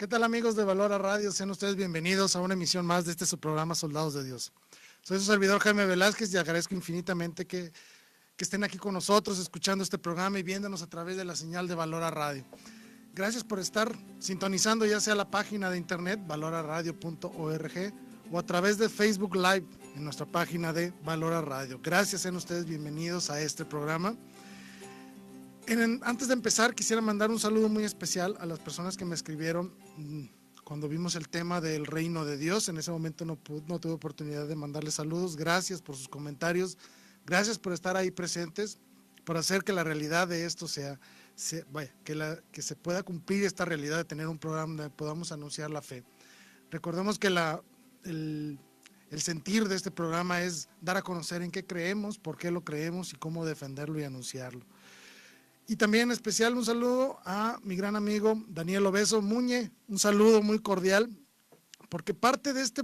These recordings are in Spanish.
¿Qué tal, amigos de Valora Radio? Sean ustedes bienvenidos a una emisión más de su programa Soldados de Dios. Soy su servidor Jaime Velázquez y agradezco infinitamente que estén aquí con nosotros escuchando este programa y viéndonos a través de la señal de Valora Radio. Gracias por estar sintonizando ya sea la página de internet valoraradio.org o a través de Facebook Live en nuestra página de Valora Radio. Gracias, sean ustedes bienvenidos a este programa. Antes de empezar, quisiera mandar un saludo muy especial a las personas que me escribieron cuando vimos el tema del reino de Dios. En ese momento no tuve oportunidad de mandarles saludos. Gracias por sus comentarios, gracias por estar ahí presentes, por hacer que la realidad de esto que se pueda cumplir esta realidad de tener un programa donde podamos anunciar la fe. Recordemos que el sentir de este programa es dar a conocer en qué creemos, por qué lo creemos y cómo defenderlo y anunciarlo. Y también en especial un saludo a mi gran amigo Daniel Obeso Muñe, un saludo muy cordial, porque parte de este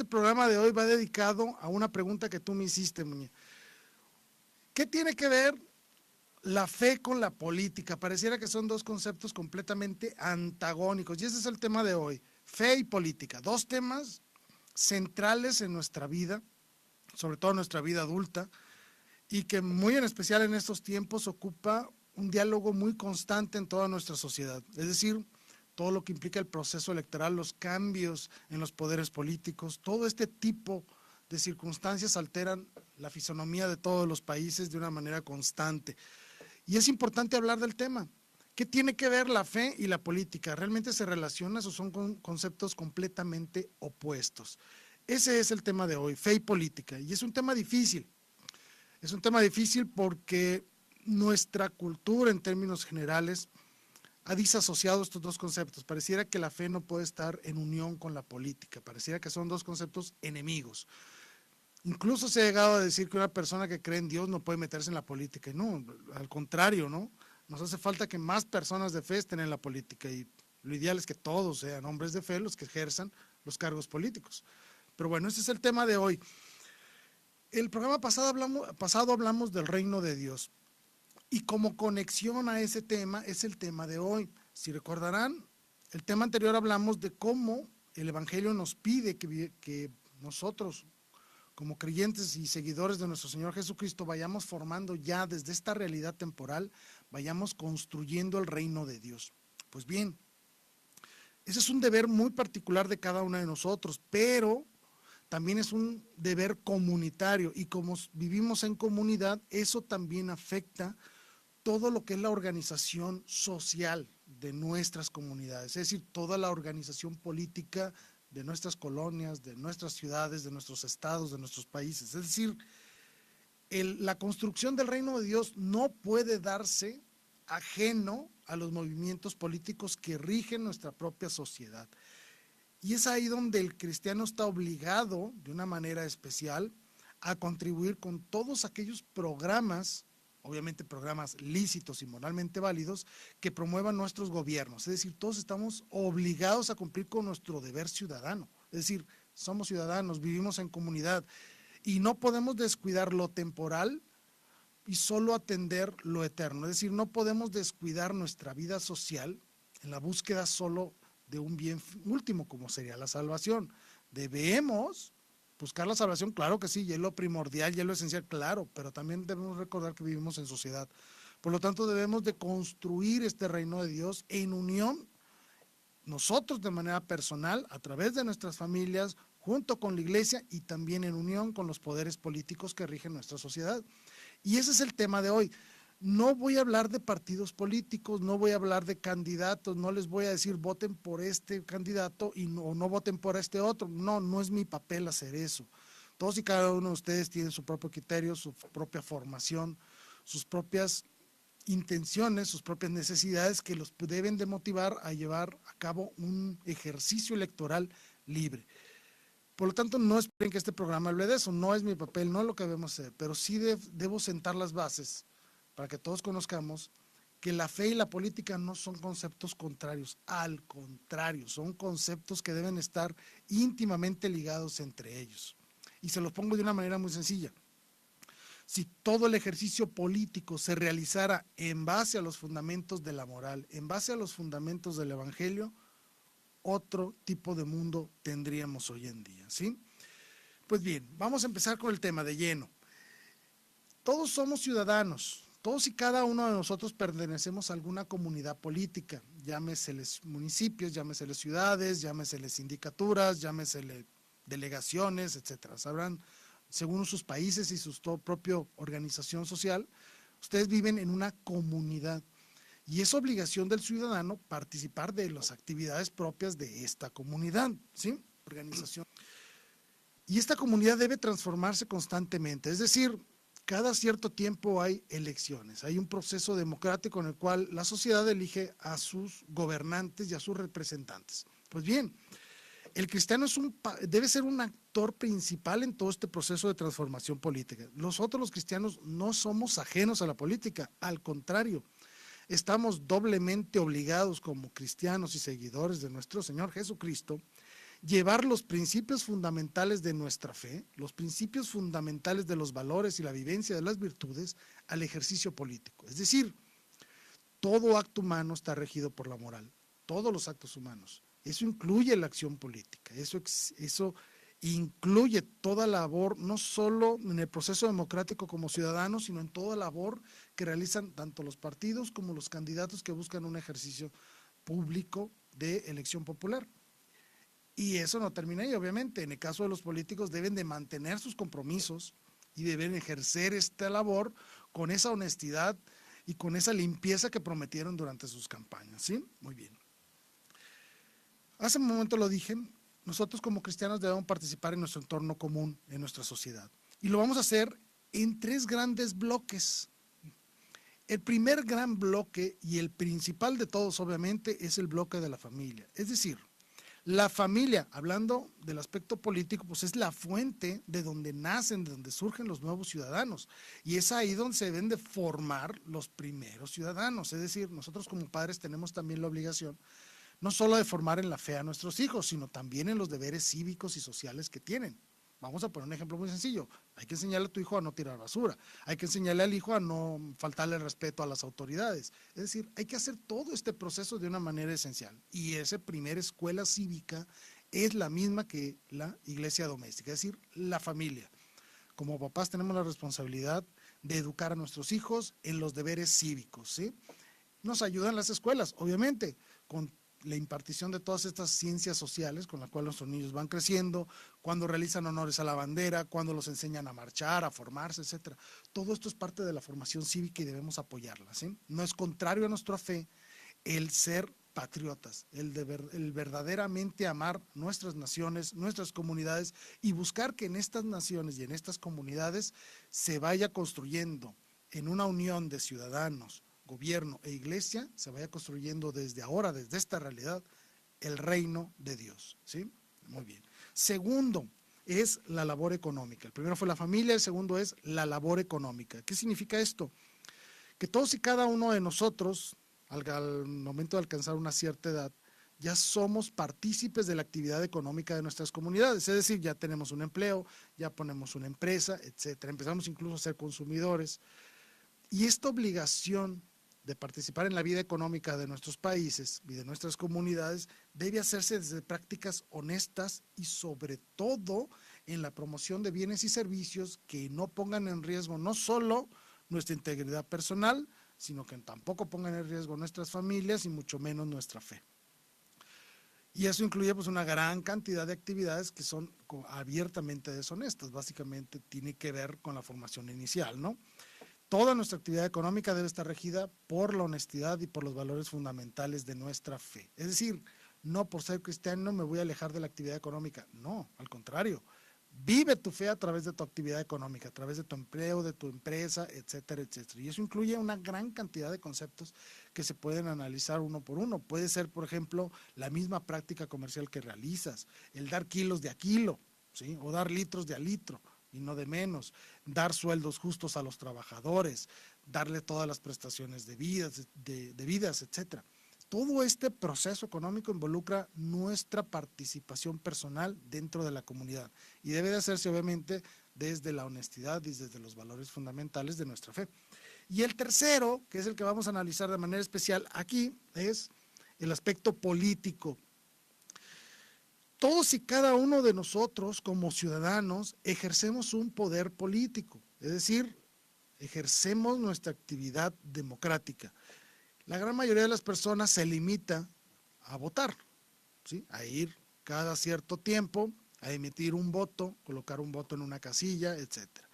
programa de hoy va dedicado a una pregunta que tú me hiciste, Muñe. ¿Qué tiene que ver la fe con la política? Pareciera que son dos conceptos completamente antagónicos, y ese es el tema de hoy, fe y política, dos temas centrales en nuestra vida, sobre todo en nuestra vida adulta, y que muy en especial en estos tiempos ocupa un diálogo muy constante en toda nuestra sociedad. Es decir, todo lo que implica el proceso electoral, los cambios en los poderes políticos, todo este tipo de circunstancias alteran la fisonomía de todos los países de una manera constante. Y es importante hablar del tema. ¿Qué tiene que ver la fe y la política? ¿Realmente se relacionan o son conceptos completamente opuestos? Ese es el tema de hoy, fe y política. Y es un tema difícil. Es un tema difícil porque nuestra cultura en términos generales ha disasociado estos dos conceptos. Pareciera que la fe no puede estar en unión con la política, pareciera que son dos conceptos enemigos. Incluso se ha llegado a decir que una persona que cree en Dios no puede meterse en la política. Y no, al contrario, ¿no? Nos hace falta que más personas de fe estén en la política y lo ideal es que todos sean hombres de fe los que ejerzan los cargos políticos. Pero bueno, ese es el tema de hoy. El programa pasado hablamos del reino de Dios y como conexión a ese tema es el tema de hoy. Si recordarán, el tema anterior hablamos de cómo el Evangelio nos pide que nosotros, como creyentes y seguidores de nuestro Señor Jesucristo, vayamos formando ya desde esta realidad temporal, vayamos construyendo el reino de Dios. Pues bien, ese es un deber muy particular de cada uno de nosotros, pero también es un deber comunitario y como vivimos en comunidad, eso también afecta todo lo que es la organización social de nuestras comunidades, es decir, toda la organización política de nuestras colonias, de nuestras ciudades, de nuestros estados, de nuestros países. Es decir, la construcción del reino de Dios no puede darse ajeno a los movimientos políticos que rigen nuestra propia sociedad. Y es ahí donde el cristiano está obligado, de una manera especial, a contribuir con todos aquellos programas, obviamente programas lícitos y moralmente válidos, que promuevan nuestros gobiernos. Es decir, todos estamos obligados a cumplir con nuestro deber ciudadano. Es decir, somos ciudadanos, vivimos en comunidad y no podemos descuidar lo temporal y solo atender lo eterno. Es decir, no podemos descuidar nuestra vida social en la búsqueda solo de un bien último, como sería la salvación. Debemos buscar la salvación, claro que sí, y es lo primordial y es lo esencial, claro, pero también debemos recordar que vivimos en sociedad. Por lo tanto, debemos de construir este reino de Dios en unión, nosotros de manera personal, a través de nuestras familias, junto con la iglesia y también en unión con los poderes políticos que rigen nuestra sociedad. Y ese es el tema de hoy. No voy a hablar de partidos políticos, no voy a hablar de candidatos, no les voy a decir voten por este candidato y no voten por este otro. No, no es mi papel hacer eso. Todos y cada uno de ustedes tienen su propio criterio, su propia formación, sus propias intenciones, sus propias necesidades que los deben de motivar a llevar a cabo un ejercicio electoral libre. Por lo tanto, no esperen que este programa hable de eso, no es mi papel, no es lo que debemos hacer, pero sí debo sentar las bases para que todos conozcamos que la fe y la política no son conceptos contrarios, al contrario, son conceptos que deben estar íntimamente ligados entre ellos. Y se los pongo de una manera muy sencilla. Si todo el ejercicio político se realizara en base a los fundamentos de la moral, en base a los fundamentos del Evangelio, otro tipo de mundo tendríamos hoy en día, ¿sí? Pues bien, vamos a empezar con el tema de lleno. Todos somos ciudadanos, todos y cada uno de nosotros pertenecemos a alguna comunidad política, llámeseles municipios, llámeseles ciudades, llámeseles sindicaturas, llámeseles delegaciones, etcétera. Sabrán, según sus países y su propia organización social, ustedes viven en una comunidad y es obligación del ciudadano participar de las actividades propias de esta comunidad, ¿sí? Organización. Y esta comunidad debe transformarse constantemente, es decir, cada cierto tiempo hay elecciones, hay un proceso democrático en el cual la sociedad elige a sus gobernantes y a sus representantes. Pues bien, el cristiano debe ser un actor principal en todo este proceso de transformación política. Nosotros los cristianos no somos ajenos a la política, al contrario, estamos doblemente obligados como cristianos y seguidores de nuestro Señor Jesucristo llevar los principios fundamentales de nuestra fe, los principios fundamentales de los valores y la vivencia de las virtudes al ejercicio político. Es decir, todo acto humano está regido por la moral, todos los actos humanos. Eso incluye la acción política, eso incluye toda labor, no solo en el proceso democrático como ciudadanos, sino en toda labor que realizan tanto los partidos como los candidatos que buscan un ejercicio público de elección popular. Y eso no termina ahí, obviamente. En el caso de los políticos deben de mantener sus compromisos y deben ejercer esta labor con esa honestidad y con esa limpieza que prometieron durante sus campañas, ¿sí? Muy bien. Hace un momento lo dije, nosotros como cristianos debemos participar en nuestro entorno común, en nuestra sociedad. Y lo vamos a hacer en 3 grandes bloques. El primer gran bloque y el principal de todos, obviamente, es el bloque de la familia. Es decir, la familia, hablando del aspecto político, pues es la fuente de donde nacen, de donde surgen los nuevos ciudadanos. Y es ahí donde se deben de formar los primeros ciudadanos. Es decir, nosotros como padres tenemos también la obligación no solo de formar en la fe a nuestros hijos, sino también en los deberes cívicos y sociales que tienen. Vamos a poner un ejemplo muy sencillo. Hay que enseñarle a tu hijo a no tirar basura. Hay que enseñarle al hijo a no faltarle el respeto a las autoridades. Es decir, hay que hacer todo este proceso de una manera esencial. Y esa primera escuela cívica es la misma que la iglesia doméstica, es decir, la familia. Como papás tenemos la responsabilidad de educar a nuestros hijos en los deberes cívicos, ¿sí? Nos ayudan las escuelas, obviamente, con la impartición de todas estas ciencias sociales con las cuales nuestros niños van creciendo, cuando realizan honores a la bandera, cuando los enseñan a marchar, a formarse, etcétera. Todo esto es parte de la formación cívica y debemos apoyarla, ¿sí? No es contrario a nuestra fe el ser patriotas, el verdaderamente amar nuestras naciones, nuestras comunidades y buscar que en estas naciones y en estas comunidades se vaya construyendo en una unión de ciudadanos, gobierno e iglesia, se vaya construyendo desde ahora, desde esta realidad, el reino de Dios, ¿sí? Muy bien. Segundo, es la labor económica. El primero fue la familia, el segundo es la labor económica. ¿Qué significa esto? Que todos y cada uno de nosotros, al momento de alcanzar una cierta edad, ya somos partícipes de la actividad económica de nuestras comunidades, es decir, ya tenemos un empleo, ya ponemos una empresa, etcétera. Empezamos incluso a ser consumidores. Y esta obligación de participar en la vida económica de nuestros países y de nuestras comunidades debe hacerse desde prácticas honestas y sobre todo en la promoción de bienes y servicios que no pongan en riesgo no solo nuestra integridad personal, sino que tampoco pongan en riesgo nuestras familias y mucho menos nuestra fe. Y eso incluye pues una gran cantidad de actividades que son abiertamente deshonestas, básicamente tiene que ver con la formación inicial, ¿no? Toda nuestra actividad económica debe estar regida por la honestidad y por los valores fundamentales de nuestra fe. Es decir, no por ser cristiano me voy a alejar de la actividad económica. No, al contrario. Vive tu fe a través de tu actividad económica, a través de tu empleo, de tu empresa, etcétera, etcétera. Y eso incluye una gran cantidad de conceptos que se pueden analizar uno por uno. Puede ser, por ejemplo, la misma práctica comercial que realizas, el dar kilos de a kilo, ¿sí? O dar litros de a litro y no de menos, dar sueldos justos a los trabajadores, darle todas las prestaciones debidas, etcétera. Todo este proceso económico involucra nuestra participación personal dentro de la comunidad y debe de hacerse obviamente desde la honestidad y desde los valores fundamentales de nuestra fe. Y el tercero, que es el que vamos a analizar de manera especial aquí, es el aspecto político. todos y cada uno de nosotros como ciudadanos ejercemos un poder político, es decir, ejercemos nuestra actividad democrática. La gran mayoría de las personas se limita a votar, ¿sí? A ir cada cierto tiempo, a emitir un voto, colocar un voto en una casilla, etcétera.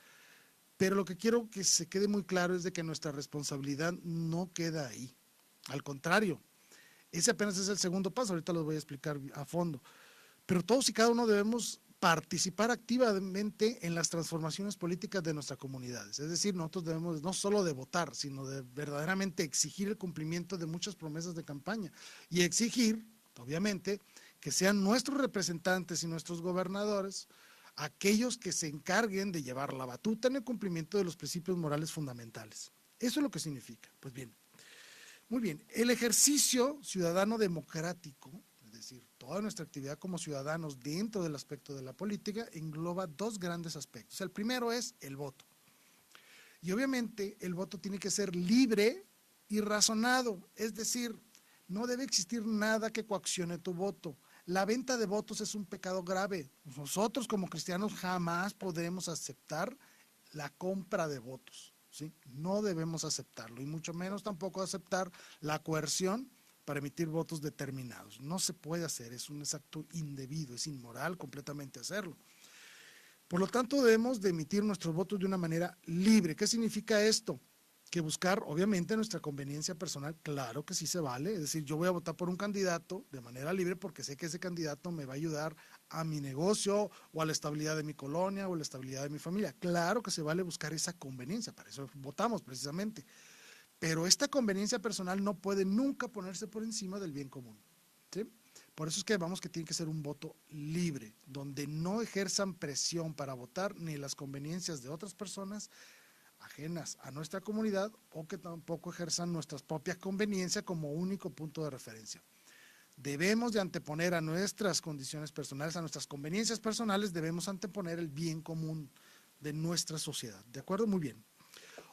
Pero lo que quiero que se quede muy claro es de que nuestra responsabilidad no queda ahí. Al contrario, ese apenas es el segundo paso, ahorita lo voy a explicar a fondo. Pero todos y cada uno debemos participar activamente en las transformaciones políticas de nuestras comunidades. Es decir, nosotros debemos no solo de votar, sino de verdaderamente exigir el cumplimiento de muchas promesas de campaña y exigir, obviamente, que sean nuestros representantes y nuestros gobernadores aquellos que se encarguen de llevar la batuta en el cumplimiento de los principios morales fundamentales. Eso es lo que significa. Pues bien, muy bien, el ejercicio ciudadano democrático, es decir, toda nuestra actividad como ciudadanos dentro del aspecto de la política, engloba dos grandes aspectos. El primero es el voto. Y obviamente el voto tiene que ser libre y razonado, es decir, no debe existir nada que coaccione tu voto. La venta de votos es un pecado grave. Nosotros como cristianos jamás podremos aceptar la compra de votos, ¿sí? No debemos aceptarlo y mucho menos tampoco aceptar la coerción para emitir votos determinados. No se puede hacer, es un acto indebido, es inmoral completamente hacerlo. Por lo tanto, debemos de emitir nuestros votos de una manera libre. ¿Qué significa esto? Que buscar, obviamente, nuestra conveniencia personal, claro que sí se vale. Es decir, yo voy a votar por un candidato de manera libre porque sé que ese candidato me va a ayudar a mi negocio o a la estabilidad de mi colonia o a la estabilidad de mi familia. Claro que se vale buscar esa conveniencia, para eso votamos precisamente. Pero esta conveniencia personal no puede nunca ponerse por encima del bien común, ¿sí? Por eso es que vamos que tiene que ser un voto libre, donde no ejerzan presión para votar ni las conveniencias de otras personas ajenas a nuestra comunidad o que tampoco ejerzan nuestras propias conveniencias como único punto de referencia. Debemos de anteponer a nuestras condiciones personales, a nuestras conveniencias personales, debemos anteponer el bien común de nuestra sociedad. ¿De acuerdo? Muy bien.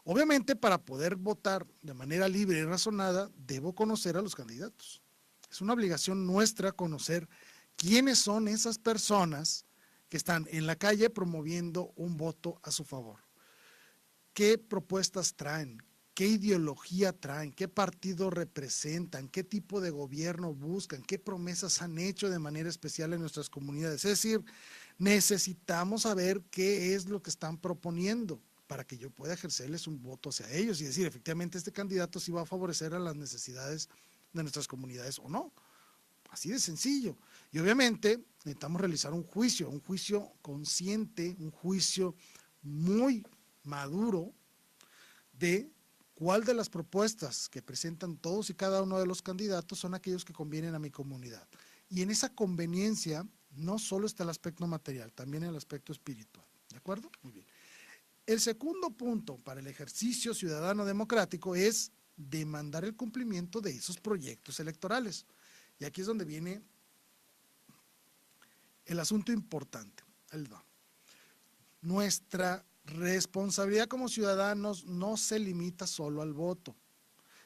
Obviamente, para poder votar de manera libre y razonada, debo conocer a los candidatos. Es una obligación nuestra conocer quiénes son esas personas que están en la calle promoviendo un voto a su favor. ¿Qué propuestas traen? ¿Qué ideología traen? ¿Qué partido representan? ¿Qué tipo de gobierno buscan? ¿Qué promesas han hecho de manera especial en nuestras comunidades? Es decir, necesitamos saber qué es lo que están proponiendo para que yo pueda ejercerles un voto hacia ellos y decir, efectivamente, este candidato sí va a favorecer a las necesidades de nuestras comunidades o no. Así de sencillo. Y obviamente necesitamos realizar un juicio consciente, un juicio muy maduro de cuál de las propuestas que presentan todos y cada uno de los candidatos son aquellos que convienen a mi comunidad. Y en esa conveniencia no solo está el aspecto material, también el aspecto espiritual. ¿De acuerdo? Muy bien. El segundo punto para el ejercicio ciudadano democrático es demandar el cumplimiento de esos proyectos electorales. Y aquí es donde viene el asunto importante. Nuestra responsabilidad como ciudadanos no se limita solo al voto,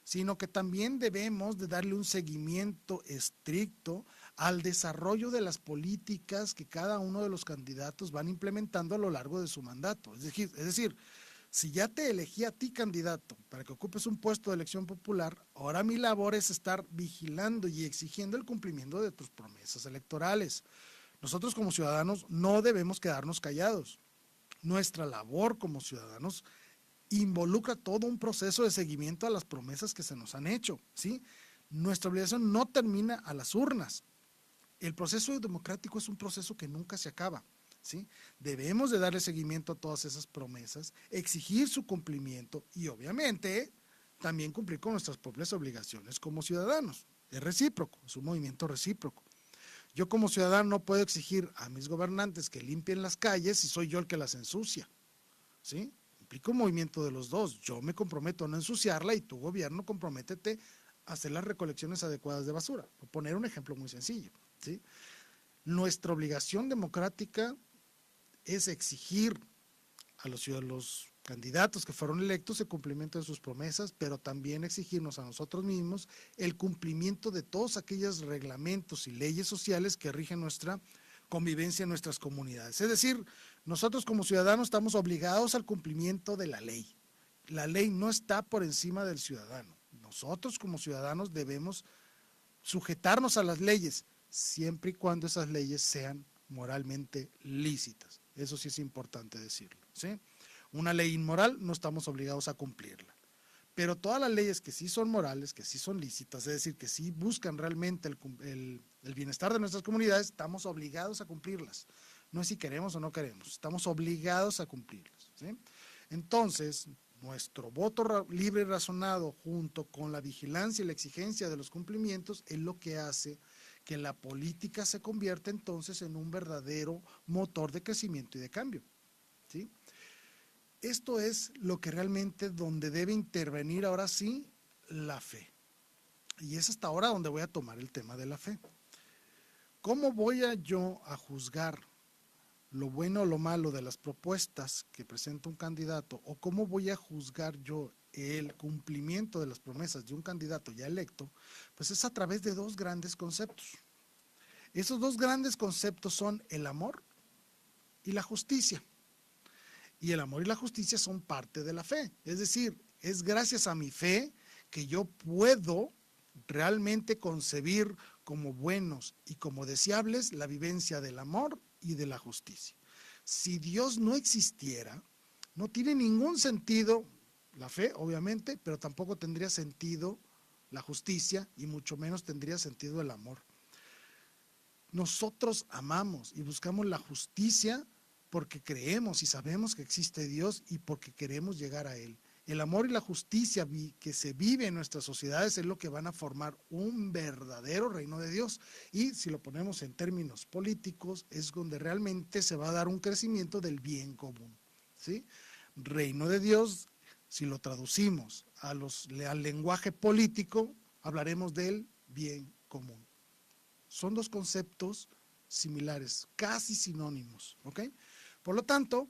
sino que también debemos de darle un seguimiento estricto al desarrollo de las políticas que cada uno de los candidatos van implementando a lo largo de su mandato. Es decir, si ya te elegí a ti candidato para que ocupes un puesto de elección popular, ahora mi labor es estar vigilando y exigiendo el cumplimiento de tus promesas electorales. Nosotros como ciudadanos no debemos quedarnos callados. Nuestra labor como ciudadanos involucra todo un proceso de seguimiento a las promesas que se nos han hecho, ¿sí? Nuestra obligación no termina a las urnas. El proceso democrático es un proceso que nunca se acaba, ¿sí? Debemos de darle seguimiento a todas esas promesas, exigir su cumplimiento y obviamente también cumplir con nuestras propias obligaciones como ciudadanos. Es recíproco, es un movimiento recíproco. Yo como ciudadano no puedo exigir a mis gobernantes que limpien las calles si soy yo el que las ensucia, ¿sí? Implica un movimiento de los dos. Yo me comprometo a no ensuciarla y tu gobierno comprométete a hacer las recolecciones adecuadas de basura. Por poner un ejemplo muy sencillo, ¿sí? Nuestra obligación democrática es exigir a los candidatos que fueron electos el cumplimiento de sus promesas, pero también exigirnos a nosotros mismos el cumplimiento de todos aquellos reglamentos y leyes sociales que rigen nuestra convivencia en nuestras comunidades. Es decir, nosotros como ciudadanos estamos obligados al cumplimiento de la ley. La ley no está por encima del ciudadano. Nosotros como ciudadanos debemos sujetarnos a las leyes, siempre y cuando esas leyes sean moralmente lícitas. Eso sí es importante decirlo, ¿sí? Una ley inmoral no estamos obligados a cumplirla. Pero todas las leyes que sí son morales, que sí son lícitas, es decir, que sí buscan realmente el bienestar de nuestras comunidades, estamos obligados a cumplirlas. No es si queremos o no queremos, estamos obligados a cumplirlas, ¿sí? Entonces, nuestro voto libre y razonado junto con la vigilancia y la exigencia de los cumplimientos es lo que hace que la política se convierta entonces en un verdadero motor de crecimiento y de cambio, ¿sí? Esto es lo que realmente donde debe intervenir ahora sí la fe. Y es hasta ahora donde voy a tomar el tema de la fe. ¿Cómo voy yo a juzgar lo bueno o lo malo de las propuestas que presenta un candidato? ¿O cómo voy a juzgar yo el cumplimiento de las promesas de un candidato ya electo? Pues es a través de dos grandes conceptos. Esos dos grandes conceptos son el amor y la justicia. Y el amor y la justicia son parte de la fe. Es decir, es gracias a mi fe que yo puedo realmente concebir como buenos y como deseables la vivencia del amor y de la justicia. Si Dios no existiera, no tiene ningún sentido la fe, obviamente, pero tampoco tendría sentido la justicia y mucho menos tendría sentido el amor. Nosotros amamos y buscamos la justicia porque creemos y sabemos que existe Dios y porque queremos llegar a Él. El amor y la justicia que se vive en nuestras sociedades es lo que van a formar un verdadero reino de Dios. Y si lo ponemos en términos políticos, es donde realmente se va a dar un crecimiento del bien común, ¿sí? Reino de Dios, si lo traducimos al lenguaje político, hablaremos del bien común. Son dos conceptos similares, casi sinónimos, ¿ok? Por lo tanto,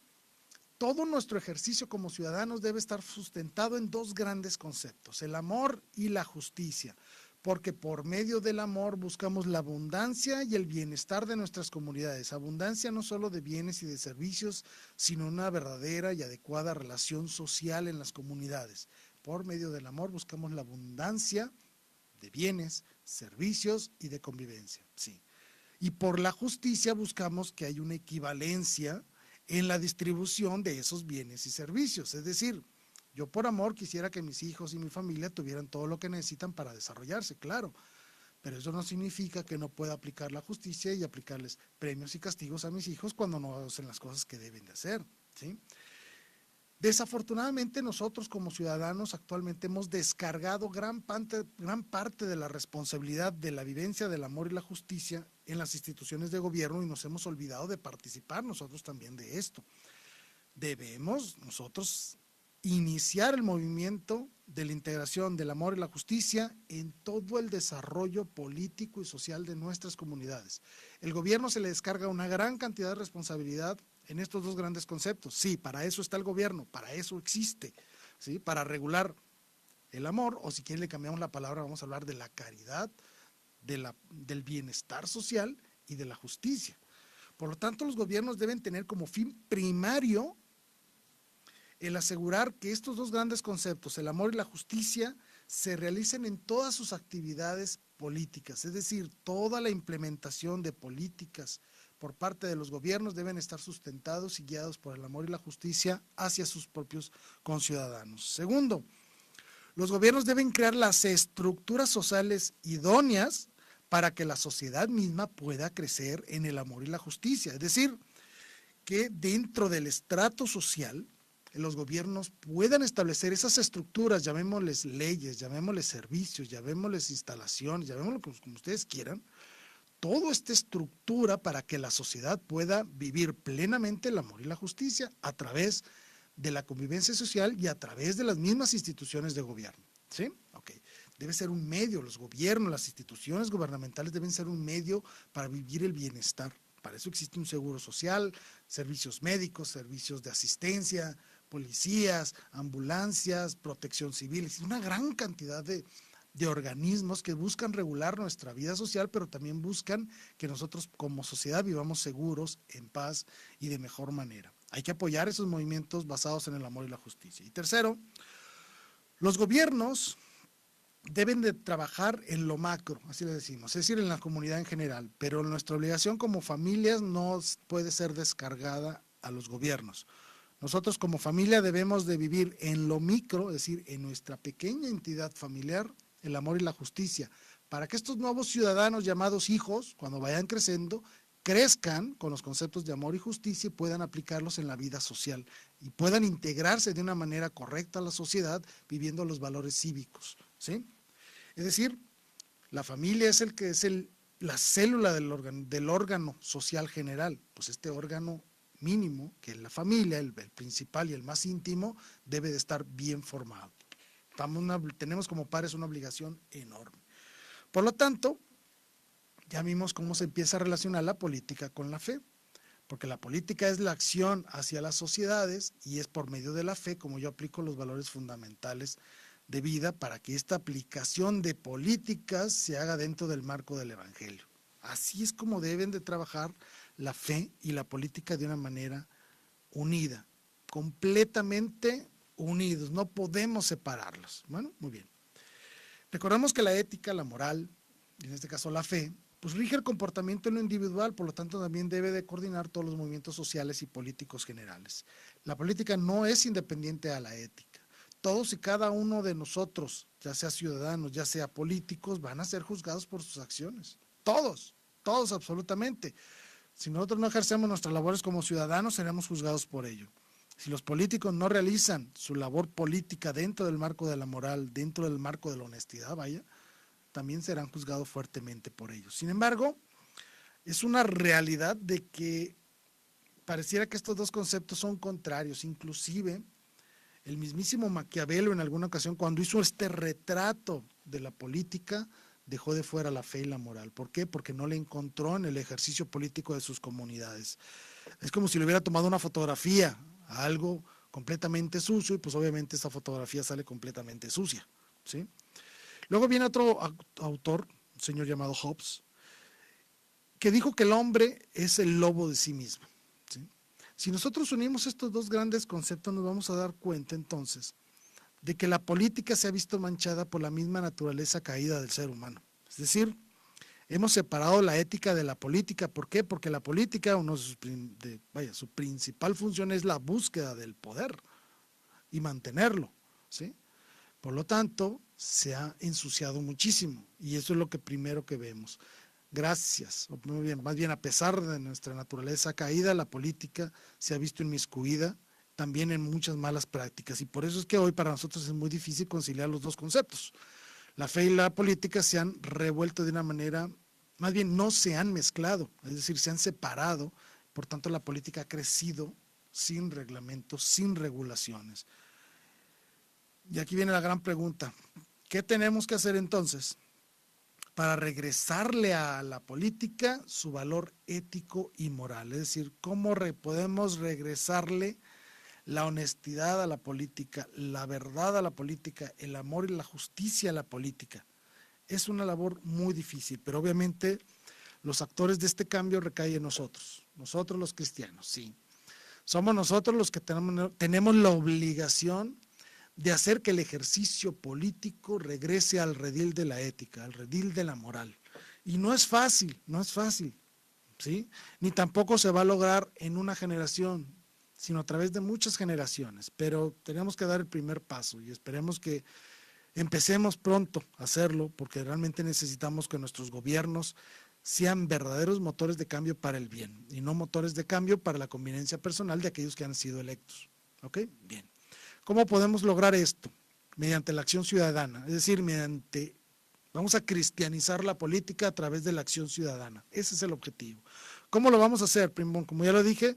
todo nuestro ejercicio como ciudadanos debe estar sustentado en dos grandes conceptos, el amor y la justicia, porque por medio del amor buscamos la abundancia y el bienestar de nuestras comunidades. Abundancia no solo de bienes y de servicios, sino una verdadera y adecuada relación social en las comunidades. Por medio del amor buscamos la abundancia de bienes, servicios y de convivencia, sí. Y por la justicia buscamos que haya una equivalencia en la distribución de esos bienes y servicios. Es decir, yo por amor quisiera que mis hijos y mi familia tuvieran todo lo que necesitan para desarrollarse, claro, pero eso no significa que no pueda aplicar la justicia y aplicarles premios y castigos a mis hijos cuando no hacen las cosas que deben de hacer, ¿sí? Desafortunadamente nosotros como ciudadanos actualmente hemos descargado gran parte de la responsabilidad de la vivencia del amor y la justicia en las instituciones de gobierno y nos hemos olvidado de participar nosotros también de esto. Debemos nosotros iniciar el movimiento de la integración del amor y la justicia en todo el desarrollo político y social de nuestras comunidades. El gobierno se le descarga una gran cantidad de responsabilidad en estos dos grandes conceptos. Sí, para eso está el gobierno, para eso existe, ¿sí? Para regular el amor, o si quieren le cambiamos la palabra, vamos a hablar de la caridad, del bienestar social y de la justicia. Por lo tanto, los gobiernos deben tener como fin primario el asegurar que estos dos grandes conceptos, el amor y la justicia, se realicen en todas sus actividades políticas, es decir, toda la implementación de políticas por parte de los gobiernos deben estar sustentados y guiados por el amor y la justicia hacia sus propios conciudadanos. Segundo, los gobiernos deben crear las estructuras sociales idóneas para que la sociedad misma pueda crecer en el amor y la justicia. Es decir, que dentro del estrato social los gobiernos puedan establecer esas estructuras, llamémosles leyes, llamémosles servicios, llamémosles instalaciones, llamémoslo como ustedes quieran, toda esta estructura para que la sociedad pueda vivir plenamente el amor y la justicia a través de la convivencia social y a través de las mismas instituciones de gobierno, ¿sí? Ok, debe ser un medio, los gobiernos, las instituciones gubernamentales deben ser un medio para vivir el bienestar. Para eso existe un seguro social, servicios médicos, servicios de asistencia, policías, ambulancias, protección civil, es una gran cantidad de de organismos que buscan regular nuestra vida social, pero también buscan que nosotros como sociedad vivamos seguros, en paz y de mejor manera. Hay que apoyar esos movimientos basados en el amor y la justicia. Y tercero, los gobiernos deben de trabajar en lo macro, así le decimos, es decir, en la comunidad en general, pero nuestra obligación como familias no puede ser descargada a los gobiernos. Nosotros como familia debemos de vivir en lo micro, es decir, en nuestra pequeña entidad familiar, el amor y la justicia, para que estos nuevos ciudadanos llamados hijos, cuando vayan creciendo, crezcan con los conceptos de amor y justicia y puedan aplicarlos en la vida social y puedan integrarse de una manera correcta a la sociedad viviendo los valores cívicos, ¿sí? Es decir, la familia es la célula del órgano social general, pues este órgano mínimo, que es la familia, el principal y el más íntimo, debe de estar bien formado. Tenemos como padres una obligación enorme. Por lo tanto, ya vimos cómo se empieza a relacionar la política con la fe, porque la política es la acción hacia las sociedades y es por medio de la fe como yo aplico los valores fundamentales de vida para que esta aplicación de políticas se haga dentro del marco del Evangelio. Así es como deben de trabajar la fe y la política de una manera unida, completamente unidos, no podemos separarlos. Bueno, muy bien. Recordamos que la ética, la moral, y en este caso la fe, pues rige el comportamiento en lo individual, por lo tanto también debe de coordinar todos los movimientos sociales y políticos generales. La política no es independiente a la ética. Todos y cada uno de nosotros, ya sea ciudadanos, ya sea políticos, van a ser juzgados por sus acciones. Todos, todos absolutamente. Si nosotros no ejercemos nuestras labores como ciudadanos, seremos juzgados por ello. Si los políticos no realizan su labor política dentro del marco de la moral, dentro del marco de la honestidad, vaya, también serán juzgados fuertemente por ello. Sin embargo, es una realidad de que pareciera que estos dos conceptos son contrarios. Inclusive, el mismísimo Maquiavelo en alguna ocasión, cuando hizo este retrato de la política, dejó de fuera la fe y la moral. ¿Por qué? Porque no le encontró en el ejercicio político de sus comunidades. Es como si le hubiera tomado una fotografía a algo completamente sucio y pues obviamente esa fotografía sale completamente sucia, ¿sí? Luego viene otro autor, un señor llamado Hobbes, que dijo que el hombre es el lobo de sí mismo, ¿sí? Si nosotros unimos estos dos grandes conceptos, nos vamos a dar cuenta entonces de que la política se ha visto manchada por la misma naturaleza caída del ser humano. Es decir, hemos separado la ética de la política. ¿Por qué? Porque la política, su principal función es la búsqueda del poder y mantenerlo, ¿sí? Por lo tanto, se ha ensuciado muchísimo y eso es lo que primero que vemos. Gracias, o muy bien, más bien a pesar de nuestra naturaleza caída, la política se ha visto inmiscuida también en muchas malas prácticas y por eso es que hoy para nosotros es muy difícil conciliar los dos conceptos. La fe y la política se han revuelto de una manera, más bien no se han mezclado, es decir, se han separado, por tanto la política ha crecido sin reglamentos, sin regulaciones. Y aquí viene la gran pregunta, ¿qué tenemos que hacer entonces para regresarle a la política su valor ético y moral? Es decir, ¿cómo podemos regresarle la honestidad a la política, la verdad a la política, el amor y la justicia a la política? Es una labor muy difícil, pero obviamente los actores de este cambio recaen en nosotros los cristianos, sí. Somos nosotros los que tenemos la obligación de hacer que el ejercicio político regrese al redil de la ética, al redil de la moral. Y no es fácil, ¿sí? Ni tampoco se va a lograr en una generación, sino a través de muchas generaciones. Pero tenemos que dar el primer paso y esperemos que empecemos pronto a hacerlo, porque realmente necesitamos que nuestros gobiernos sean verdaderos motores de cambio para el bien y no motores de cambio para la conveniencia personal de aquellos que han sido electos. ¿Ok? Bien. ¿Cómo podemos lograr esto? Mediante la acción ciudadana, es decir, vamos a cristianizar la política a través de la acción ciudadana. Ese es el objetivo. ¿Cómo lo vamos a hacer, Primbón? Como ya lo dije,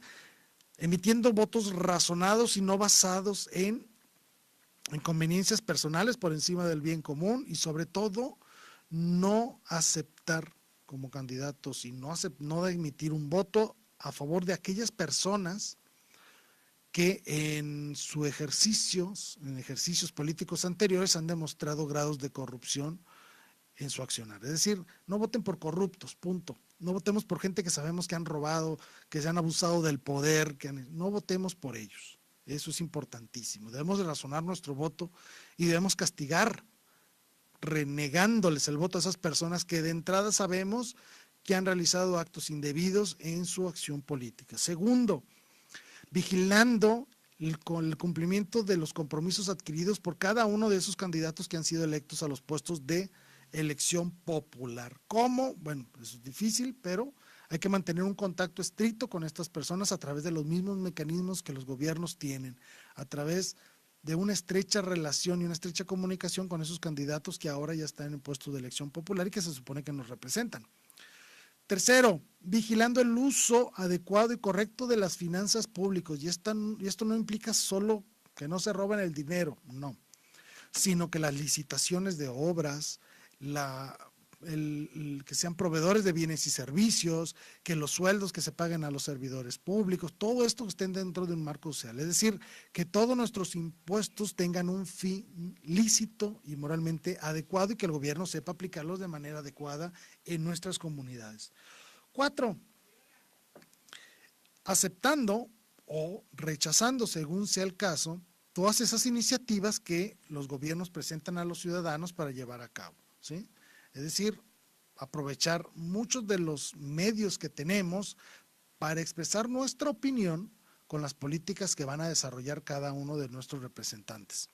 emitiendo votos razonados y no basados en conveniencias personales por encima del bien común y sobre todo no aceptar como candidatos y no emitir un voto a favor de aquellas personas que en ejercicios políticos anteriores han demostrado grados de corrupción en su accionar. Es decir, no voten por corruptos, punto. No votemos por gente que sabemos que han robado, que se han abusado del poder, no votemos por ellos. Eso es importantísimo. Debemos de razonar nuestro voto y debemos castigar, renegándoles el voto a esas personas que de entrada sabemos que han realizado actos indebidos en su acción política. Segundo, vigilando el cumplimiento de los compromisos adquiridos por cada uno de esos candidatos que han sido electos a los puestos de elección popular. ¿Cómo? Bueno, eso es difícil, pero hay que mantener un contacto estricto con estas personas a través de los mismos mecanismos que los gobiernos tienen, a través de una estrecha relación y una estrecha comunicación con esos candidatos que ahora ya están en puestos de elección popular y que se supone que nos representan. Tercero, vigilando el uso adecuado y correcto de las finanzas públicas. Y esto no implica solo que no se roben el dinero, no, sino que las licitaciones de obras, que sean proveedores de bienes y servicios, que los sueldos que se paguen a los servidores públicos, todo esto estén dentro de un marco social. Es decir, que todos nuestros impuestos tengan un fin lícito y moralmente adecuado y que el gobierno sepa aplicarlos de manera adecuada en nuestras comunidades. 4, aceptando o rechazando, según sea el caso, todas esas iniciativas que los gobiernos presentan a los ciudadanos para llevar a cabo, ¿sí? Es decir, aprovechar muchos de los medios que tenemos para expresar nuestra opinión con las políticas que van a desarrollar cada uno de nuestros representantes.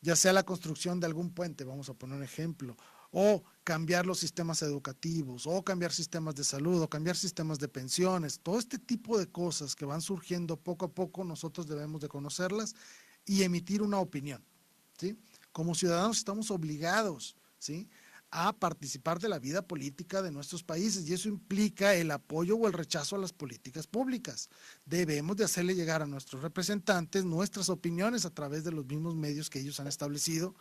Ya sea la construcción de algún puente, vamos a poner un ejemplo, o cambiar los sistemas educativos, o cambiar sistemas de salud, o cambiar sistemas de pensiones, todo este tipo de cosas que van surgiendo poco a poco, nosotros debemos de conocerlas y emitir una opinión, ¿sí? Como ciudadanos estamos obligados, ¿sí?, a participar de la vida política de nuestros países y eso implica el apoyo o el rechazo a las políticas públicas. Debemos de hacerle llegar a nuestros representantes nuestras opiniones a través de los mismos medios que ellos han establecido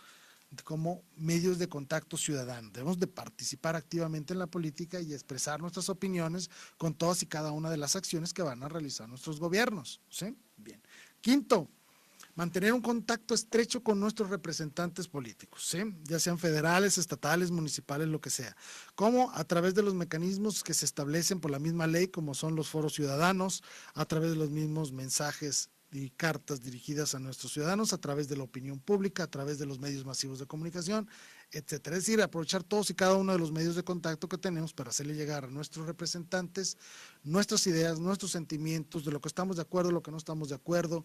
como medios de contacto ciudadano. Debemos de participar activamente en la política y expresar nuestras opiniones con todas y cada una de las acciones que van a realizar nuestros gobiernos, ¿sí? Bien. Quinto, mantener un contacto estrecho con nuestros representantes políticos, ¿sí?, ya sean federales, estatales, municipales, lo que sea, como a través de los mecanismos que se establecen por la misma ley, como son los foros ciudadanos, a través de los mismos mensajes y cartas dirigidas a nuestros ciudadanos, a través de la opinión pública, a través de los medios masivos de comunicación, etcétera. Es decir, aprovechar todos y cada uno de los medios de contacto que tenemos para hacerle llegar a nuestros representantes nuestras ideas, nuestros sentimientos, de lo que estamos de acuerdo, lo que no estamos de acuerdo,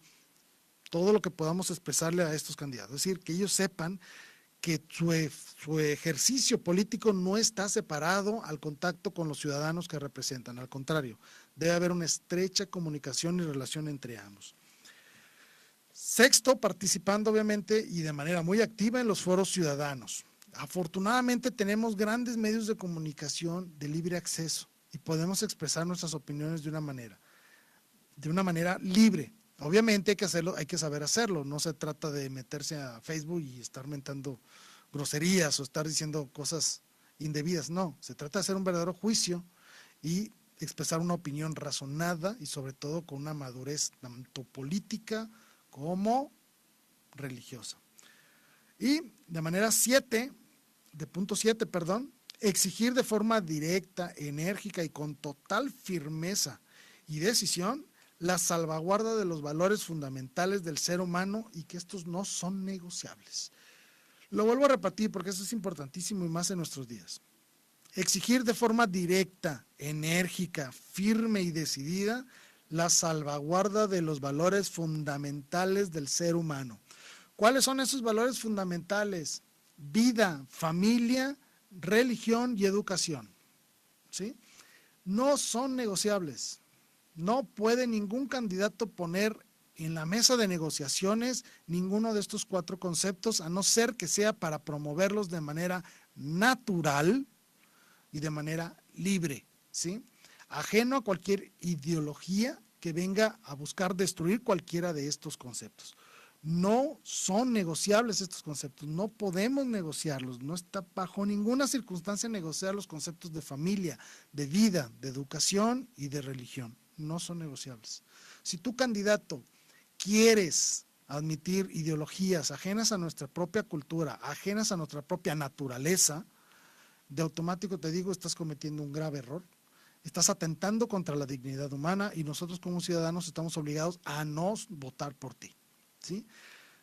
todo lo que podamos expresarle a estos candidatos. Es decir, que ellos sepan que su ejercicio político no está separado al contacto con los ciudadanos que representan. Al contrario, debe haber una estrecha comunicación y relación entre ambos. Sexto, participando obviamente y de manera muy activa en los foros ciudadanos. Afortunadamente tenemos grandes medios de comunicación de libre acceso y podemos expresar nuestras opiniones de una manera libre. Obviamente hay que saber hacerlo, no se trata de meterse a Facebook y estar mentando groserías o estar diciendo cosas indebidas, no, se trata de hacer un verdadero juicio y expresar una opinión razonada y sobre todo con una madurez tanto política como religiosa. Y de manera punto 7, exigir de forma directa, enérgica y con total firmeza y decisión la salvaguarda de los valores fundamentales del ser humano y que estos no son negociables. Lo vuelvo a repetir porque eso es importantísimo y más en nuestros días. Exigir de forma directa, enérgica, firme y decidida la salvaguarda de los valores fundamentales del ser humano. ¿Cuáles son esos valores fundamentales? Vida, familia, religión y educación, ¿sí? No son negociables. No puede ningún candidato poner en la mesa de negociaciones ninguno de estos 4 conceptos, a no ser que sea para promoverlos de manera natural y de manera libre, ¿sí?, ajeno a cualquier ideología que venga a buscar destruir cualquiera de estos conceptos. No son negociables estos conceptos, no podemos negociarlos, no está bajo ninguna circunstancia negociar los conceptos de familia, de vida, de educación y de religión. No son negociables. Si tu candidato quieres admitir ideologías ajenas a nuestra propia cultura, ajenas a nuestra propia naturaleza, de automático te digo, estás cometiendo un grave error. Estás atentando contra la dignidad humana y nosotros como ciudadanos estamos obligados a no votar por ti, ¿sí?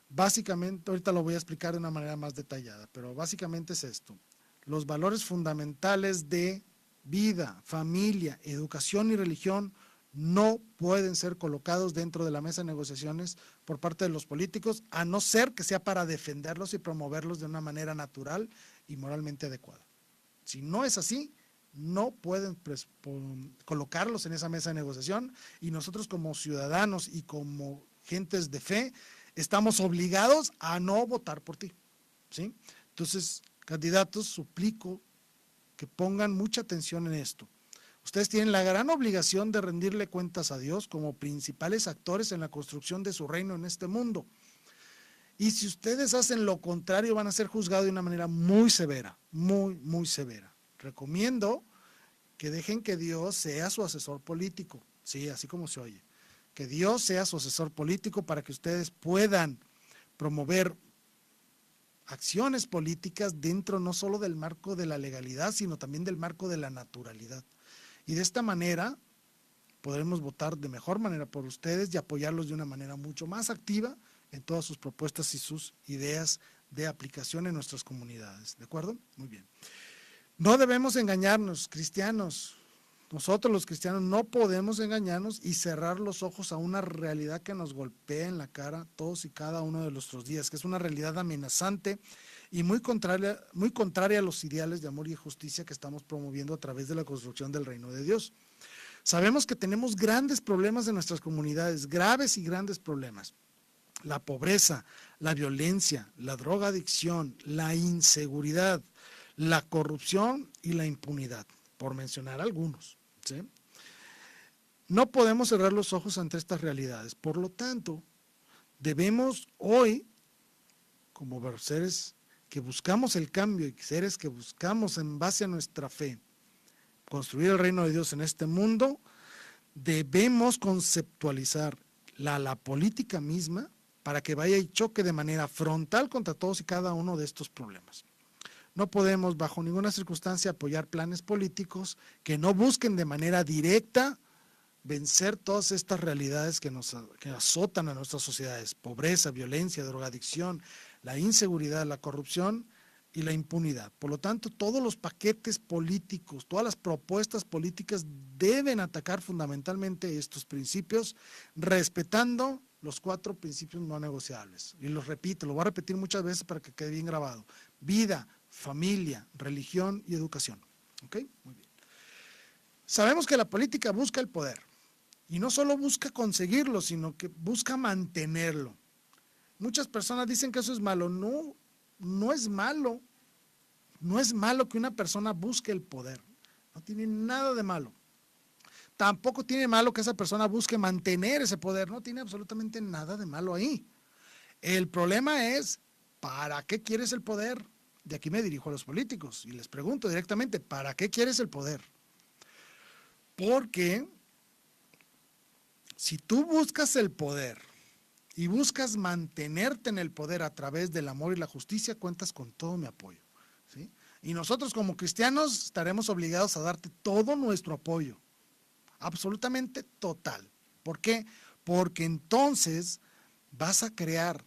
Básicamente, ahorita lo voy a explicar de una manera más detallada, pero básicamente es esto. Los valores fundamentales de vida, familia, educación y religión no pueden ser colocados dentro de la mesa de negociaciones por parte de los políticos, a no ser que sea para defenderlos y promoverlos de una manera natural y moralmente adecuada. Si no es así, no pueden colocarlos en esa mesa de negociación y nosotros como ciudadanos y como gentes de fe estamos obligados a no votar por ti, ¿sí? Entonces, candidatos, suplico que pongan mucha atención en esto. Ustedes tienen la gran obligación de rendirle cuentas a Dios como principales actores en la construcción de su reino en este mundo. Y si ustedes hacen lo contrario, van a ser juzgados de una manera muy severa, muy severa. Recomiendo que dejen que Dios sea su asesor político, sí, así como se oye. Que Dios sea su asesor político para que ustedes puedan promover acciones políticas dentro no solo del marco de la legalidad, sino también del marco de la naturalidad. Y de esta manera podremos votar de mejor manera por ustedes y apoyarlos de una manera mucho más activa en todas sus propuestas y sus ideas de aplicación en nuestras comunidades. ¿De acuerdo? Muy bien. No debemos engañarnos, cristianos. Nosotros los cristianos no podemos engañarnos y cerrar los ojos a una realidad que nos golpea en la cara todos y cada uno de nuestros días, que es una realidad amenazante y muy contraria a los ideales de amor y justicia que estamos promoviendo a través de la construcción del reino de Dios. Sabemos que tenemos grandes problemas en nuestras comunidades, graves y grandes problemas. La pobreza, la violencia, la drogadicción, la inseguridad, la corrupción y la impunidad, por mencionar algunos, ¿sí? No podemos cerrar los ojos ante estas realidades. Por lo tanto, debemos hoy, como seres que buscamos el cambio y seres que buscamos en base a nuestra fe, construir el reino de Dios en este mundo, debemos conceptualizar la política misma para que vaya y choque de manera frontal contra todos y cada uno de estos problemas. No podemos bajo ninguna circunstancia apoyar planes políticos que no busquen de manera directa vencer todas estas realidades que azotan a nuestras sociedades: pobreza, violencia, drogadicción, la inseguridad, la corrupción y la impunidad. Por lo tanto, todos los paquetes políticos, todas las propuestas políticas deben atacar fundamentalmente estos principios, respetando los 4 principios no negociables. Y los repito, lo voy a repetir muchas veces para que quede bien grabado: vida, familia, religión y educación. ¿Ok? Muy bien. Sabemos que la política busca el poder. Y no solo busca conseguirlo, sino que busca mantenerlo. Muchas personas dicen que eso es malo. No, no es malo. No es malo que una persona busque el poder. No tiene nada de malo. Tampoco tiene malo que esa persona busque mantener ese poder. No tiene absolutamente nada de malo ahí. El problema es, ¿para qué quieres el poder? De aquí me dirijo a los políticos y les pregunto directamente, ¿para qué quieres el poder? Porque si tú buscas el poder y buscas mantenerte en el poder a través del amor y la justicia, cuentas con todo mi apoyo, ¿sí? Y nosotros como cristianos estaremos obligados a darte todo nuestro apoyo, absolutamente total. ¿Por qué? Porque entonces vas a crear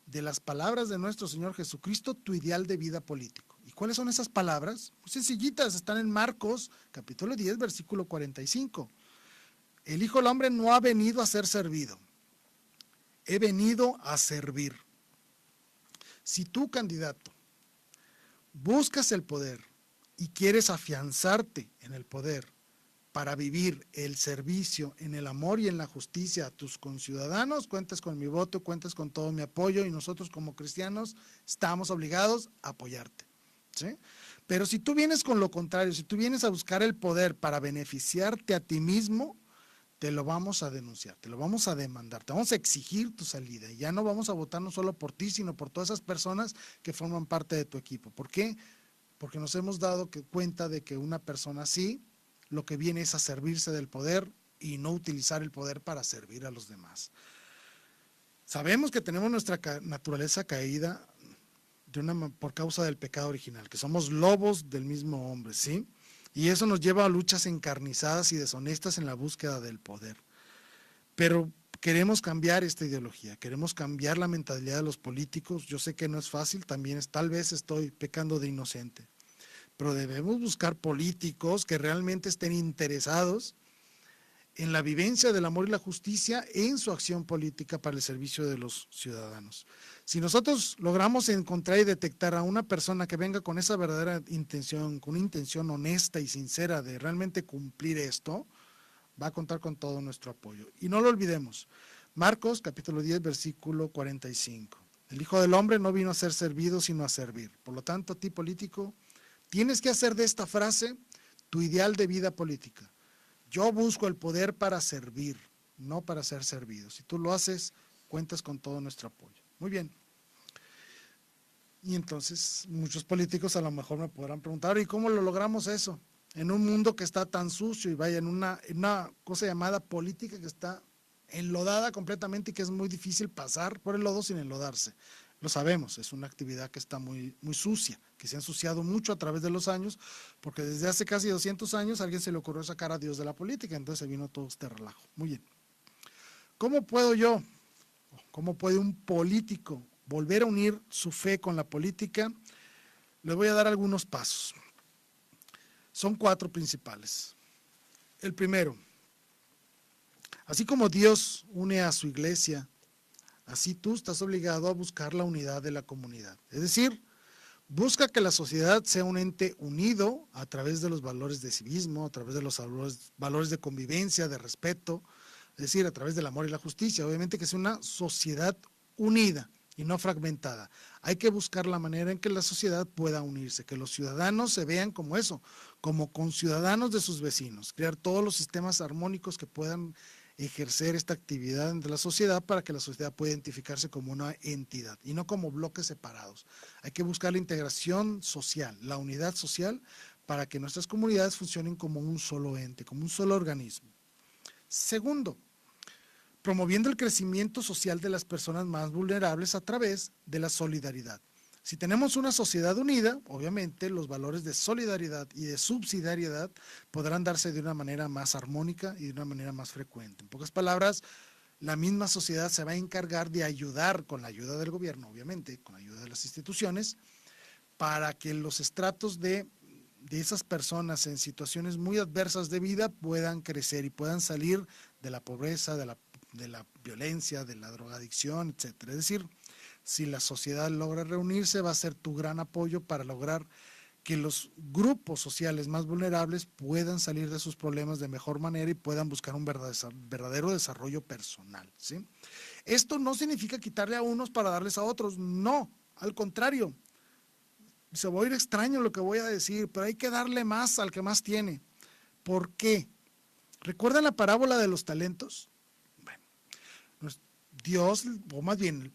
de las palabras de nuestro Señor Jesucristo tu ideal de vida político. ¿Y cuáles son esas palabras? Muy sencillitas, están en Marcos, capítulo 10, versículo 45. El Hijo del Hombre no ha venido a ser servido, he venido a servir. Si tú, candidato, buscas el poder y quieres afianzarte en el poder para vivir el servicio en el amor y en la justicia a tus conciudadanos, cuentas con mi voto, cuentas con todo mi apoyo y nosotros como cristianos estamos obligados a apoyarte, ¿sí? Pero si tú vienes con lo contrario, si tú vienes a buscar el poder para beneficiarte a ti mismo, te lo vamos a denunciar, te lo vamos a demandar, te vamos a exigir tu salida y ya no vamos a votar no solo por ti, sino por todas esas personas que forman parte de tu equipo. ¿Por qué? Porque nos hemos dado cuenta de que una persona así lo que viene es a servirse del poder y no utilizar el poder para servir a los demás. Sabemos que tenemos nuestra naturaleza caída por causa del pecado original, que somos lobos del mismo hombre, ¿sí? Y eso nos lleva a luchas encarnizadas y deshonestas en la búsqueda del poder. Pero queremos cambiar esta ideología, queremos cambiar la mentalidad de los políticos. Yo sé que no es fácil, también tal vez estoy pecando de inocente, pero debemos buscar políticos que realmente estén interesados en la vivencia del amor y la justicia en su acción política para el servicio de los ciudadanos. Si nosotros logramos encontrar y detectar a una persona que venga con esa verdadera intención, con una intención honesta y sincera de realmente cumplir esto, va a contar con todo nuestro apoyo. Y no lo olvidemos, Marcos capítulo 10, versículo 45. El Hijo del Hombre no vino a ser servido, sino a servir. Por lo tanto, a ti político, tienes que hacer de esta frase tu ideal de vida política. Yo busco el poder para servir, no para ser servido. Si tú lo haces, cuentas con todo nuestro apoyo. Muy bien. Y entonces muchos políticos a lo mejor me podrán preguntar, ¿y cómo lo logramos eso? En un mundo que está tan sucio y vaya en una cosa llamada política que está enlodada completamente y que es muy difícil pasar por el lodo sin enlodarse. Lo sabemos, es una actividad que está muy, muy sucia, que se ha ensuciado mucho a través de los años, porque desde hace casi 200 años a alguien se le ocurrió sacar a Dios de la política, entonces vino todo este relajo. Muy bien. ¿Cómo puedo yo, cómo puede un político volver a unir su fe con la política? Le voy a dar algunos pasos. Son 4 principales. El primero, así como Dios une a su iglesia, así tú estás obligado a buscar la unidad de la comunidad. Es decir, busca que la sociedad sea un ente unido a través de los valores de civismo, a través de los valores de convivencia, de respeto, es decir, a través del amor y la justicia. Obviamente que sea una sociedad unida y no fragmentada. Hay que buscar la manera en que la sociedad pueda unirse, que los ciudadanos se vean como eso, como conciudadanos de sus vecinos, crear todos los sistemas armónicos que puedan ejercer esta actividad entre la sociedad para que la sociedad pueda identificarse como una entidad y no como bloques separados. Hay que buscar la integración social, la unidad social, para que nuestras comunidades funcionen como un solo ente, como un solo organismo. Segundo, promoviendo el crecimiento social de las personas más vulnerables a través de la solidaridad. Si tenemos una sociedad unida, obviamente los valores de solidaridad y de subsidiariedad podrán darse de una manera más armónica y de una manera más frecuente. En pocas palabras, la misma sociedad se va a encargar de ayudar, con la ayuda del gobierno, obviamente, con la ayuda de las instituciones, para que los estratos de esas personas en situaciones muy adversas de vida puedan crecer y puedan salir de la pobreza, de la violencia, de la drogadicción, etcétera. Es decir, si la sociedad logra reunirse, va a ser tu gran apoyo para lograr que los grupos sociales más vulnerables puedan salir de sus problemas de mejor manera y puedan buscar un verdadero desarrollo personal, ¿sí? Esto no significa quitarle a unos para darles a otros, no, al contrario. Se va a oír extraño lo que voy a decir, pero hay que darle más al que más tiene. ¿Por qué? ¿Recuerdan la parábola de los talentos? Bueno, Dios, o más bien,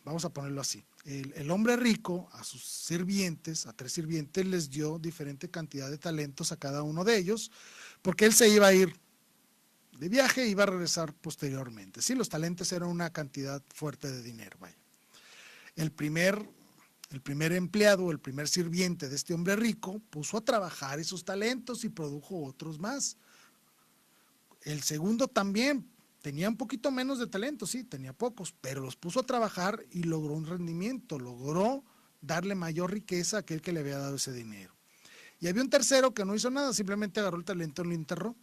vamos a ponerlo así, el hombre rico a sus sirvientes, a 3 sirvientes, les dio diferente cantidad de talentos a cada uno de ellos, porque él se iba a ir de viaje e iba a regresar posteriormente. Sí, los talentos eran una cantidad fuerte de dinero. Vaya. El primer empleado, el primer sirviente de este hombre rico, puso a trabajar esos talentos y produjo otros más. El segundo también tenía un poquito menos de talento, sí, tenía pocos, pero los puso a trabajar y logró un rendimiento, logró darle mayor riqueza a aquel que le había dado ese dinero. Y había un tercero que no hizo nada, simplemente agarró el talento y lo enterró,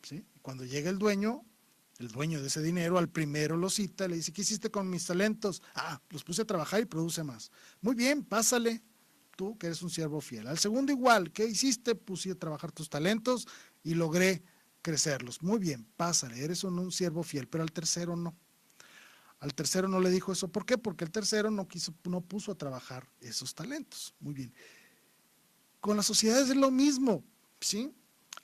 ¿sí? Cuando llega el dueño de ese dinero, al primero lo cita, le dice, ¿qué hiciste con mis talentos? Los puse a trabajar y produce más. Muy bien, pásale, tú que eres un siervo fiel. Al segundo igual, ¿qué hiciste? Puse a trabajar tus talentos y logré crecerlos. Muy bien, pásale, eres un siervo fiel, pero al tercero no. Al tercero no le dijo eso. ¿Por qué? Porque el tercero no puso a trabajar esos talentos. Muy bien. Con las sociedades es lo mismo, ¿sí?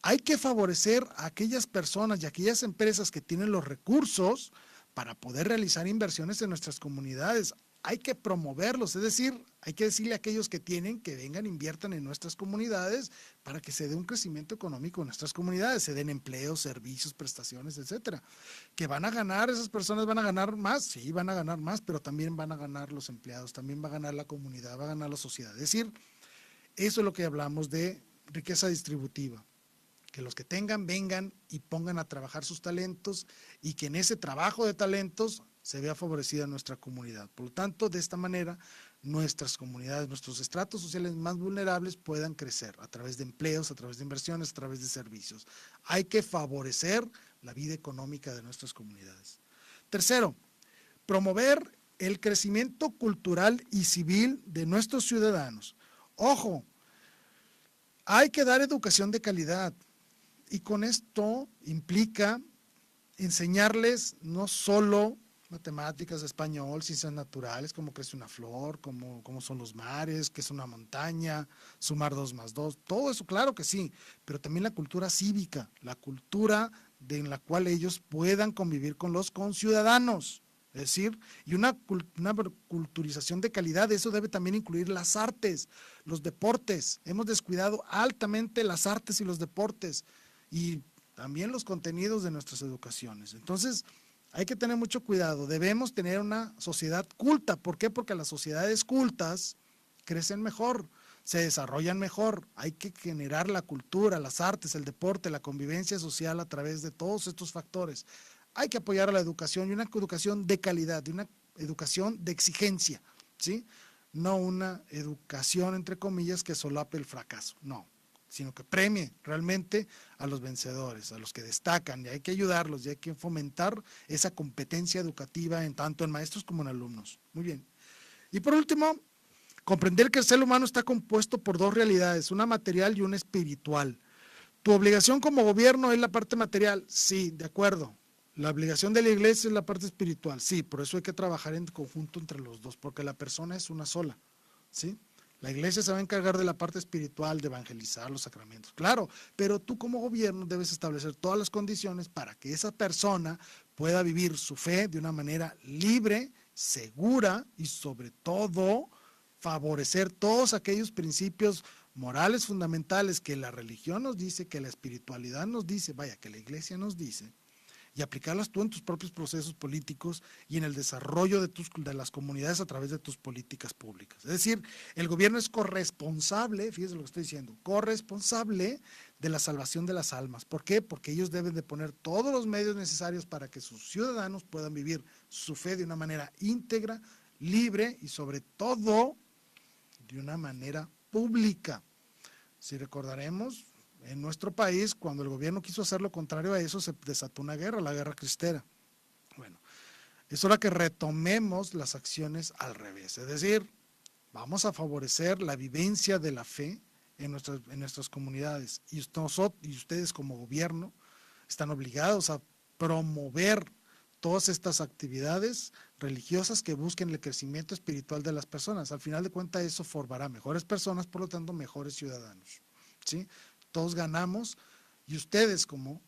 Hay que favorecer a aquellas personas y a aquellas empresas que tienen los recursos para poder realizar inversiones en nuestras comunidades. hay que promoverlos, es decir, hay que decirle a aquellos que tienen que vengan, inviertan en nuestras comunidades para que se dé un crecimiento económico en nuestras comunidades, se den empleos, servicios, prestaciones, etcétera. Que van a ganar, esas personas van a ganar más, sí, van a ganar más, pero también van a ganar los empleados, también va a ganar la comunidad, va a ganar la sociedad. Es decir, eso es lo que hablamos de riqueza distributiva. Que los que tengan vengan y pongan a trabajar sus talentos y que en ese trabajo de talentos se vea favorecida nuestra comunidad. Por lo tanto, de esta manera, nuestras comunidades, nuestros estratos sociales más vulnerables puedan crecer a través de empleos, a través de inversiones, a través de servicios. Hay que favorecer la vida económica de nuestras comunidades. Tercero, promover el crecimiento cultural y civil de nuestros ciudadanos. Ojo, hay que dar educación de calidad. Y con esto implica enseñarles no solo matemáticas, español, ciencias naturales, cómo crece una flor, cómo son los mares, qué es una montaña, sumar 2 más 2, todo eso, claro que sí, pero también la cultura cívica, la cultura en la cual ellos puedan convivir con los conciudadanos. Es decir, y una culturización de calidad, eso debe también incluir las artes, los deportes. Hemos descuidado altamente las artes y los deportes y también los contenidos de nuestras educaciones. Entonces, hay que tener mucho cuidado. Debemos tener una sociedad culta. ¿Por qué? Porque las sociedades cultas crecen mejor, se desarrollan mejor. Hay que generar la cultura, las artes, el deporte, la convivencia social a través de todos estos factores. Hay que apoyar a la educación y una educación de calidad, una educación de exigencia, ¿sí? No una educación, entre comillas, que solape el fracaso, no, sino que premie realmente a los vencedores, a los que destacan, y hay que ayudarlos, y hay que fomentar esa competencia educativa tanto en maestros como en alumnos. Muy bien. Y por último, comprender que el ser humano está compuesto por 2 realidades, una material y una espiritual. ¿Tu obligación como gobierno es la parte material? Sí, de acuerdo. La obligación de la iglesia es la parte espiritual, sí, por eso hay que trabajar en conjunto entre los dos, porque la persona es una sola, ¿sí? La iglesia se va a encargar de la parte espiritual, de evangelizar los sacramentos, claro, pero tú como gobierno debes establecer todas las condiciones para que esa persona pueda vivir su fe de una manera libre, segura y sobre todo favorecer todos aquellos principios morales fundamentales que la religión nos dice, que la espiritualidad nos dice, vaya, que la iglesia nos dice, y aplicarlas tú en tus propios procesos políticos y en el desarrollo de las comunidades a través de tus políticas públicas. Es decir, el gobierno es corresponsable, fíjese lo que estoy diciendo, corresponsable de la salvación de las almas. ¿Por qué? Porque ellos deben de poner todos los medios necesarios para que sus ciudadanos puedan vivir su fe de una manera íntegra, libre y sobre todo de una manera pública. Si recordaremos, en nuestro país, cuando el gobierno quiso hacer lo contrario a eso, se desató una guerra, la guerra cristera. Bueno, es hora que retomemos las acciones al revés, es decir, vamos a favorecer la vivencia de la fe en nuestras comunidades y ustedes como gobierno están obligados a promover todas estas actividades religiosas que busquen el crecimiento espiritual de las personas. Al final de cuentas, eso formará mejores personas, por lo tanto, mejores ciudadanos, ¿sí? Todos ganamos y ustedes como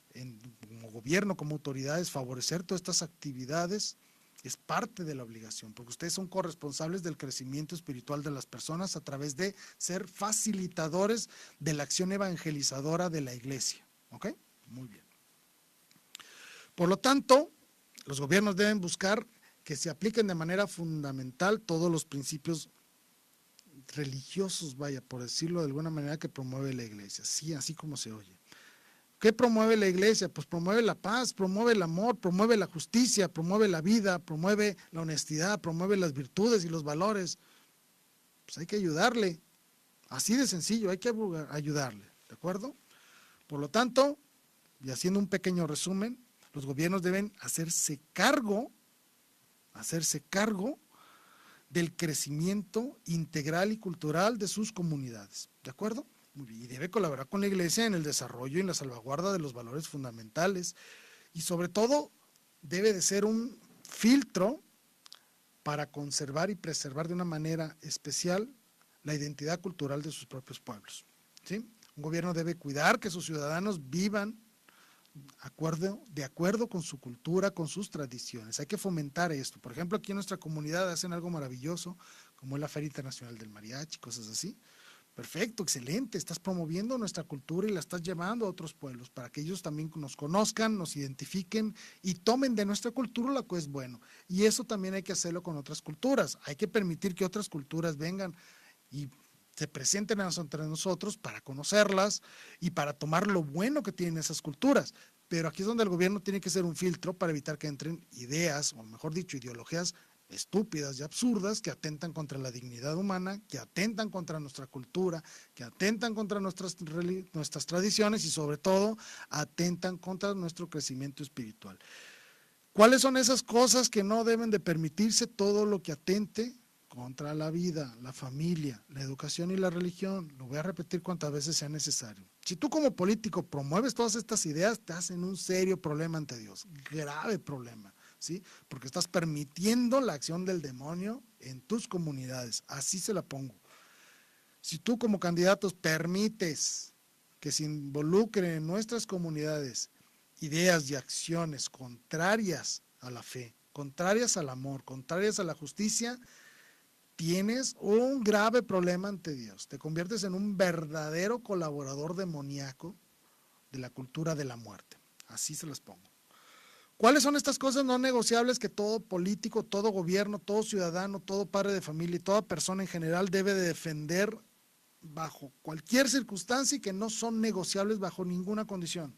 gobierno, como autoridades, favorecer todas estas actividades es parte de la obligación, porque ustedes son corresponsables del crecimiento espiritual de las personas a través de ser facilitadores de la acción evangelizadora de la iglesia. ¿Ok? Muy bien. Por lo tanto, los gobiernos deben buscar que se apliquen de manera fundamental todos los principios religiosos, vaya, por decirlo de alguna manera, que promueve la iglesia, sí, así como se oye. ¿Qué promueve la iglesia? Pues promueve la paz, promueve el amor, promueve la justicia, promueve la vida, promueve la honestidad, promueve las virtudes y los valores. Pues hay que ayudarle, así de sencillo, hay que ayudarle, ¿de acuerdo? Por lo tanto, y haciendo un pequeño resumen, los gobiernos deben hacerse cargo del crecimiento integral y cultural de sus comunidades, ¿de acuerdo? Muy bien, y debe colaborar con la iglesia en el desarrollo y en la salvaguarda de los valores fundamentales y sobre todo debe de ser un filtro para conservar y preservar de una manera especial la identidad cultural de sus propios pueblos, ¿sí? Un gobierno debe cuidar que sus ciudadanos vivan de acuerdo con su cultura, con sus tradiciones. Hay que fomentar esto. Por ejemplo, aquí en nuestra comunidad hacen algo maravilloso, como es la Feria Internacional del Mariachi, cosas así. Perfecto, excelente, estás promoviendo nuestra cultura y la estás llevando a otros pueblos para que ellos también nos conozcan, nos identifiquen y tomen de nuestra cultura lo que es bueno. Y eso también hay que hacerlo con otras culturas. Hay que permitir que otras culturas vengan y se presenten entre nosotros para conocerlas y para tomar lo bueno que tienen esas culturas. Pero aquí es donde el gobierno tiene que ser un filtro para evitar que entren ideas, o mejor dicho, ideologías estúpidas y absurdas que atentan contra la dignidad humana, que atentan contra nuestra cultura, que atentan contra nuestras tradiciones y sobre todo atentan contra nuestro crecimiento espiritual. ¿Cuáles son esas cosas que no deben de permitirse? Todo lo que atente contra la vida, la familia, la educación y la religión. Lo voy a repetir cuantas veces sea necesario. Si tú como político promueves todas estas ideas, te hacen un serio problema ante Dios, grave problema, ¿sí? Porque estás permitiendo la acción del demonio en tus comunidades, así se la pongo. Si tú como candidatos permites que se involucren en nuestras comunidades ideas y acciones contrarias a la fe, contrarias al amor, contrarias a la justicia, tienes un grave problema ante Dios. Te conviertes en un verdadero colaborador demoníaco de la cultura de la muerte. Así se las pongo. ¿Cuáles son estas cosas no negociables que todo político, todo gobierno, todo ciudadano, todo padre de familia y toda persona en general debe de defender bajo cualquier circunstancia y que no son negociables bajo ninguna condición?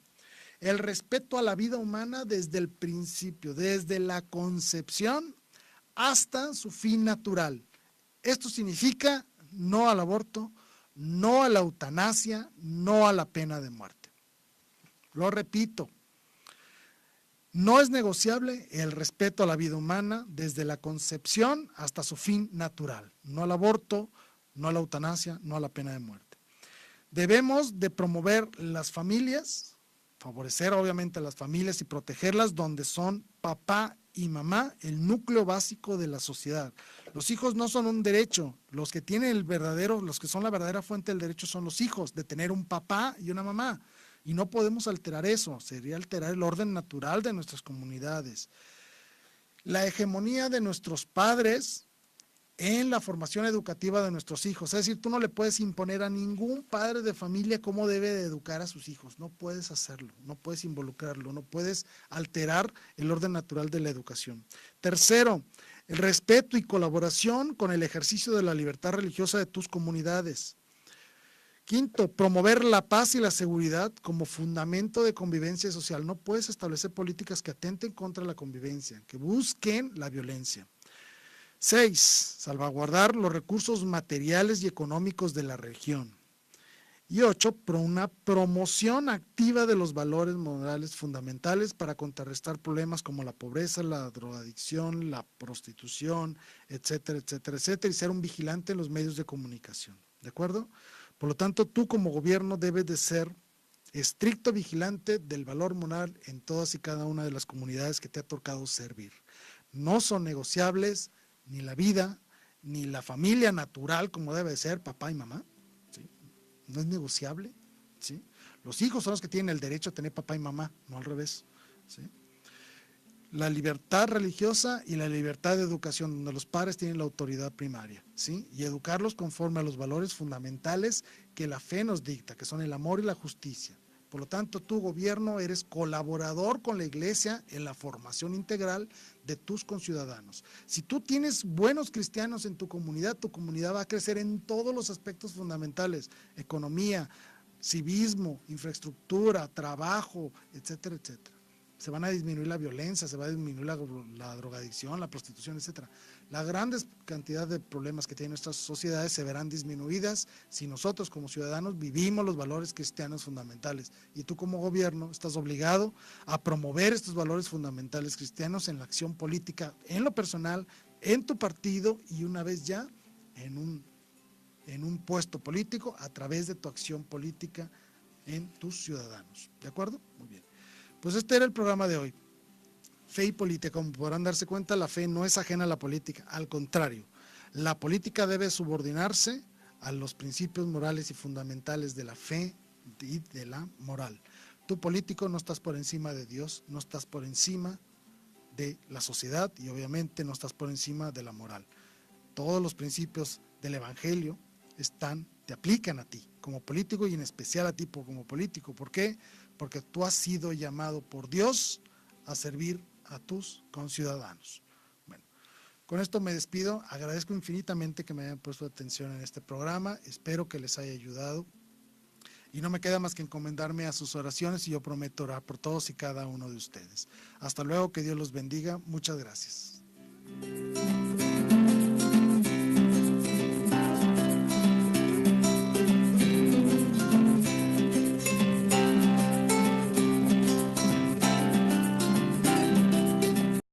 El respeto a la vida humana desde el principio, desde la concepción hasta su fin natural. Esto significa no al aborto, no a la eutanasia, no a la pena de muerte. Lo repito, no es negociable el respeto a la vida humana desde la concepción hasta su fin natural. No al aborto, no a la eutanasia, no a la pena de muerte. Debemos de promover las familias, favorecer obviamente a las familias y protegerlas donde son papá y mamá, el núcleo básico de la sociedad. Los hijos no son un derecho, los que son la verdadera fuente del derecho son los hijos, de tener un papá y una mamá. Y no podemos alterar eso, sería alterar el orden natural de nuestras comunidades. La hegemonía de nuestros padres en la formación educativa de nuestros hijos. Es decir, tú no le puedes imponer a ningún padre de familia cómo debe de educar a sus hijos. No puedes hacerlo, no puedes involucrarlo, no puedes alterar el orden natural de la educación. Tercero, el respeto y colaboración con el ejercicio de la libertad religiosa de tus comunidades. Quinto, promover la paz y la seguridad como fundamento de convivencia social. No puedes establecer políticas que atenten contra la convivencia, que busquen la violencia. 6. Salvaguardar los recursos materiales y económicos de la región. Y 8. Una promoción activa de los valores morales fundamentales para contrarrestar problemas como la pobreza, la drogadicción, la prostitución, etcétera, etcétera, etcétera, y ser un vigilante en los medios de comunicación. ¿De acuerdo? Por lo tanto, tú como gobierno debes de ser estricto vigilante del valor moral en todas y cada una de las comunidades que te ha tocado servir. No son negociables ni la vida, ni la familia natural como debe ser, papá y mamá, ¿sí? No es negociable, ¿sí? Los hijos son los que tienen el derecho a tener papá y mamá, no al revés, ¿sí? La libertad religiosa y la libertad de educación, donde los padres tienen la autoridad primaria, ¿sí? Y educarlos conforme a los valores fundamentales que la fe nos dicta, que son el amor y la justicia. Por lo tanto, tu gobierno eres colaborador con la iglesia en la formación integral de tus conciudadanos. Si tú tienes buenos cristianos en tu comunidad va a crecer en todos los aspectos fundamentales, economía, civismo, infraestructura, trabajo, etcétera, etcétera. Se van a disminuir la violencia, se va a disminuir la drogadicción, la prostitución, etcétera. La gran cantidad de problemas que tienen nuestras sociedades se verán disminuidas si nosotros como ciudadanos vivimos los valores cristianos fundamentales. Y tú como gobierno estás obligado a promover estos valores fundamentales cristianos en la acción política, en lo personal, en tu partido y una vez ya en un puesto político a través de tu acción política en tus ciudadanos. ¿De acuerdo? Muy bien. Pues este era el programa de hoy. Fe y política. Como podrán darse cuenta, la fe no es ajena a la política, al contrario, la política debe subordinarse a los principios morales y fundamentales de la fe y de la moral. Tú político no estás por encima de Dios, no estás por encima de la sociedad y obviamente no estás por encima de la moral. Todos los principios del Evangelio te aplican a ti como político y en especial a ti como político. ¿Por qué? Porque tú has sido llamado por Dios a servir a tus conciudadanos. Bueno, con esto me despido. Agradezco infinitamente que me hayan puesto atención en este programa. Espero que les haya ayudado. Y no me queda más que encomendarme a sus oraciones y yo prometo orar por todos y cada uno de ustedes. Hasta luego, que Dios los bendiga. Muchas gracias.